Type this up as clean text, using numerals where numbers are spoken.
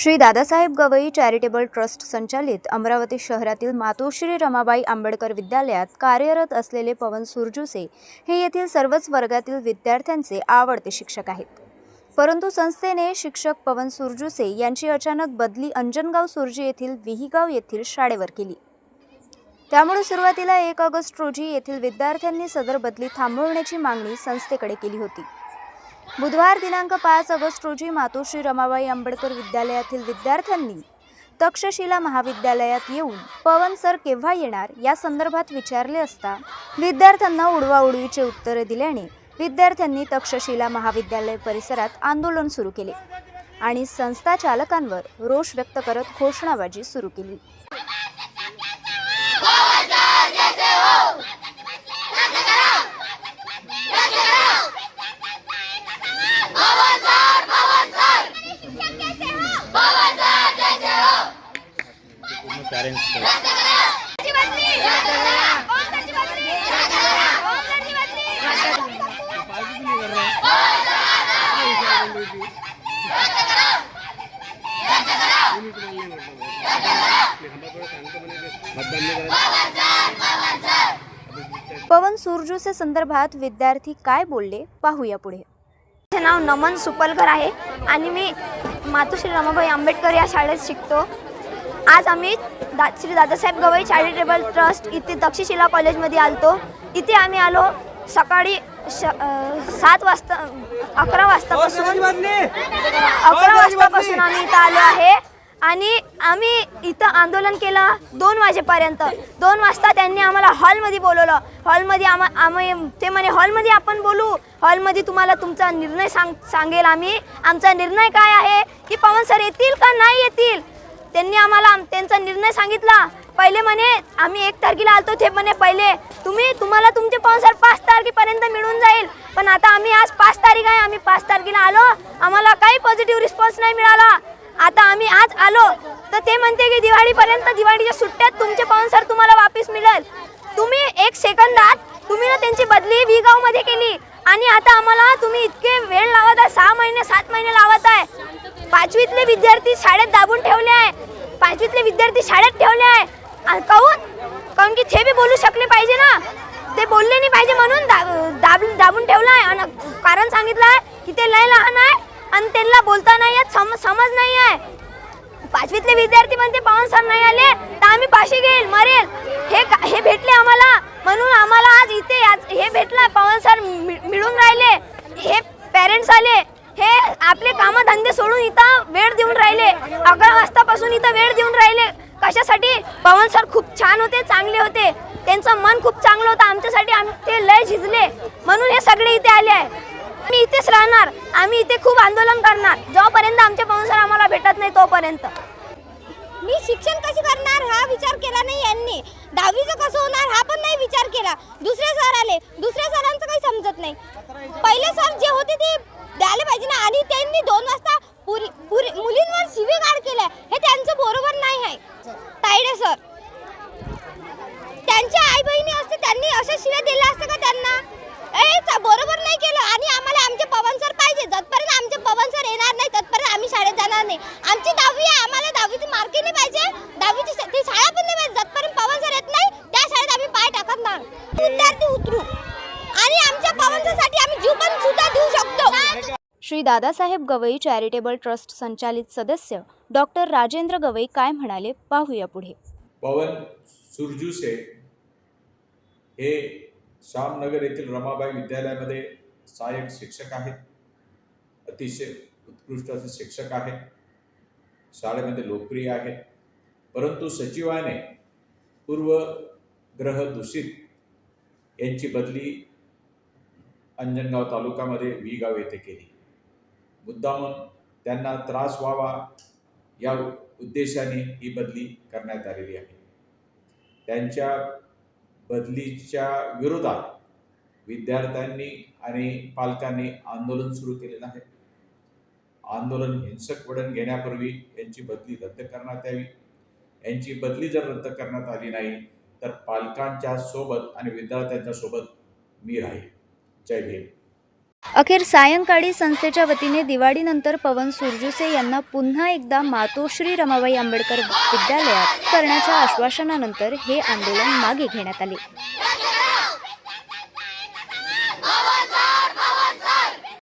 Shri Dadasaheb Gavai charitable trust संचालित अमरावती शहरातील मातोश्री रमाबाई आंबेडकर विद्यालयात कार्यरत असलेले पवन सुरजुसे हे येथील सर्वच वर्गातील विद्यार्थ्यांचे आवडते शिक्षक आहेत. परंतु संस्थेने शिक्षक पवन सुरजुसे यांची अचानक बदली अंजनगाव सुरजी येथील विहीगाव येथील शाळेवर केली. त्यामुळे सुरुवातीला 1 ऑगस्ट रोजी येथील विद्यार्थ्यांनी सदर बदली थांबवण्याची मागणी संस्थेकडे केली होती. बुधवार दिनांक 5 ऑगस्ट रोजी मातोश्री रमाबाई आंबेडकर विद्यालयातील विद्यार्थ्यांनी तक्षशिला महाविद्यालयात येऊन पवन सर केव्हा येणार या संदर्भात विचारले असता विद्यार्थ्यांना उडवाउडवीचे उत्तरे दिल्याने विद्यार्थ्यांनी तक्षशिला महाविद्यालय परिसरात आंदोलन सुरू केले आणि संस्था चालकांवर रोष व्यक्त करत घोषणाबाजी सुरू केली. पवन सुरजुसे संदर्भात विद्यार्थी काय बोलले पाहूया पुढे. माझे नाव नमन सुपलकर आहे आणि मी मातोश्री रमाबाई आंबेडकर या शाळेत शिकतो. आज आम्ही श्री दादासाहेब गवई चॅरिटेबल ट्रस्ट इथे तक्षशिला कॉलेजमध्ये आलतो. इथे आम्ही आलो सकाळी 7 वाजता 11 वाजतापासून आम्ही इथं आलो आहे आणि आम्ही इथं आंदोलन केलं 2 वाजेपर्यंत. 2 वाजता त्यांनी आम्हाला हॉलमध्ये बोलवलं. हॉलमध्ये ते म्हणे हॉलमध्ये आपण बोलू, हॉलमध्ये तुम्हाला तुमचा निर्णय सांगेल आम्ही. आमचा निर्णय काय आहे की पवन सर येतील का नाही येतील. त्यांनी आम्हाला त्यांचा निर्णय सांगितला. पहिले म्हणे आम्ही 1 तारखेला आलतो, ते म्हणे पहिले तुम्हाला तुमचे पवन सर 5 तारखेपर्यंत मिळून जाईल. पण आता आम्ही आज 5 तारीख आहे, आम्ही 5 तारखेला आलो, आम्हाला काही पॉझिटिव्ह रिस्पॉन्स नाही मिळाला. आता आम्ही आज आलो तर ते म्हणते की दिवाळीच्या सुट्ट्यात तुमचे पवन सर तुम्हाला वापस मिळेल. तुम्ही 1 सेकंदात तुम्ही ना त्यांची बदली विगावमध्ये केली आणि आता आम्हाला तुम्ही इतके वेळ लावत आहे, 6 महिने 7 महिने लावत आहे. 5वीतले विद्यार्थी शाळेत दाबून ठेवले आहे. 5वीतले विद्यार्थी शाळेत ठेवले आहे. काऊन की ते बी बोलू शकले पाहिजे ना, ते बोलले नाही पाहिजे म्हणून दाबून ठेवलं आहे. आणि कारण सांगितलं आहे की ते लय लहान आहे आणि त्यांना बोलता नाही येत, समज नाही आहे. 5वीतले विद्यार्थी म्हणते पवन सर नाही आले तर आम्ही पाशी घेईल मरेल. हे भेटले आम्हाला म्हणून आम्हाला आज इथे हे भेटलं. पवन सर मिळून राहिले, हे पेरेंट्स आले, हे आपले कामधंदे सोडून इथं वेळ देऊन राहिले. 11 वाजतापासून इथं वेळ देऊन राहिले. कशासाठी? पवन सर खूप छान होते, चांगले होते, त्यांचं मन खूप चांगलं होतं आमच्यासाठी. ते लय झिजले म्हणून हे सगळे इथे आले आहे. आम्ही इथेच राहणार, आम्ही इथे खूप आंदोलन करणार जोपर्यंत आमचे पवन सर आम्हाला भेटत नाही तोपर्यंत. मी शिक्षण कशी करणार हा विचार केला नाही यांनी. 10वीचं कसं होणार हा पण नाही विचार केला. दुसरे सर आले, दुसऱ्या सरांचं काही समजत नाही. पहिले सर जे होते ते द्यायला पाहिजे ना. आणि त्यांनी 2 वाजता मुलींवर शिवीगाळ केलाय, हे त्यांचं बरोबर नाही आहे. तायडे सर त्यांच्या आई बहिणी असते, त्यांनी अशा शिव्या दिल्या असतं का त्यांना? बरोबर नाही केलं. आणि आम्हाला आमचे पवन सर पाहिजे. जतपर्यंत आमचे पवन सर येणार नाही तत्पर्यंत आम्ही शाळेत जाणार नाही. आमची 10वी आहे, आम्हाला 10वीचे मार्क नाही पाहिजे, 10वीची ती शाळा पण नाही पाहिजे. जतपर्यंत पवन सर येत नाही त्या शाळेत आम्ही पाय टाकत नाही. विद्यार्थी उतरू आणि आमच्या पवन सरसाठी आम्ही जीव पण सुद्धा देऊ शकतो. श्री दादासाहेब गवई चॅरिटेबल ट्रस्ट संचालित सदस्य डॉक्टर राजेंद्र गवई काय म्हणाले पाहूया पुढे. पवन सुरजुसे हे श्यामनगर येथील रमाबाई विद्यालयामध्ये सहाय्यक शिक्षक आहेत. अतिशय उत्कृष्ट असे शिक्षक आहेत, शाळेमध्ये लोकप्रिय आहेत. परंतु सचिवाने पूर्वग्रह दूषित यांची बदली अंजनगाव तालुक्यामध्ये विहीगाव येथे केली. मुद्दामून त्यांना त्रास व्हावा या उद्देशाने ही बदली करण्यात आलेली आहे. त्यांच्या बदलीच्या विरोधात विद्यार्थ्यांनी आणि पालकांनी आंदोलन सुरू केलेलं आहे. आंदोलन हिंसक वळण घेण्यापूर्वी यांची बदली रद्द करण्यात यावी. यांची बदली जर रद्द करण्यात आली नाही तर पालकांच्या सोबत आणि विद्यार्थ्यांच्या सोबत मी राहील. जय भीम. अखेर सायंकाळी संस्थेच्या वतीने दिवाळीनंतर पवन सुरजुसे यांना पुन्हा एकदा मातोश्री रमाबाई आंबेडकर विद्यालयात करण्याच्या आश्वासनानंतर हे आंदोलन मागे घेण्यात आले.